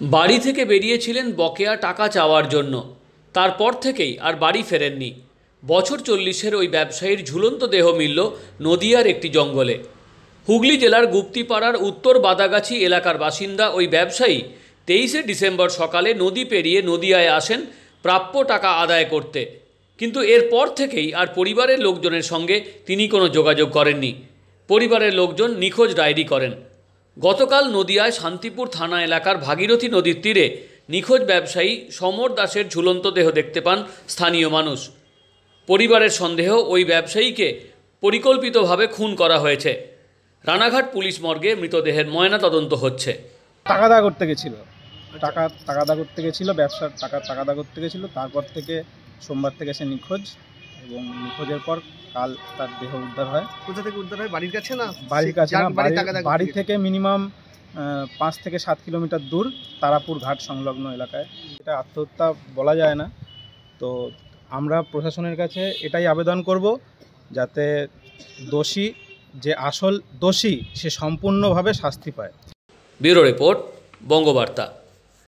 বাড়ি থেকে বেরিয়েছিলেন বকেয়া টাকা চাওয়ার জন্য। তারপর থেকেই আর বাড়ি ফেরেননি। বছর 40-এর ওই ব্যবসায়ীর ঝুলন্ত দেহ মিলল নদিয়ার একটি জঙ্গলে। হুগলি জেলার গুপ্তিপাড়ার উত্তর বাদাগাছি এলাকার বাসিন্দা ওই ব্যবসায়ী 23শে ডিসেম্বর সকালে নদী পেরিয়ে নদিয়ায় আসেন প্রাপ্য টাকা আদায় করতে। কিন্তু এরপর থেকেই আর পরিবারের লোকজনের সঙ্গে তিনি কোনো যোগাযোগ করেননি। পরিবারের লোকজন নিখোঁজ ডায়েরি করেন। গতকাল নদিয়ায় শান্তিপুর থানা এলাকার ভাগীরথী নদীর তীরে নিখোঁজ ব্যবসায়ী সমর দাসের ঝুলন্ত দেহ দেখতে পান স্থানীয় মানুষ। পরিবারের সন্দেহ ওই ব্যবসায়ীকে পরিকল্পিতভাবে খুন করা হয়েছে। রানাঘাট পুলিশ মর্গে মৃতদেহের ময়নাতদন্ত হচ্ছে। তাগাদা করতে গেছিল, তাগাদা করতে গেছিল, ব্যবসার তাগাদা করতে গেছিল। তারপর থেকে সোমবার থেকে সে নিখোঁজ, এবং নিখোঁজের পর কাল তার দেহ উদ্ধার হয়। কোথা থেকে উদ্ধার হয়? বাড়ির কাছে না? বাড়ির কাছে না, বাড়ি থেকে মিনিমাম 5 থেকে 7 কিলোমিটার দূর, তারাপুর ঘাট সংলগ্ন এলাকায়। এটা আত্মহত্যা বলা যায় না। তো আমরা প্রশাসনের কাছে এটাই আবেদন করব, যাতে দোষী, যে আসল দোষী, সে সম্পূর্ণভাবে শাস্তি পায়। Bureau report, Bangabarta.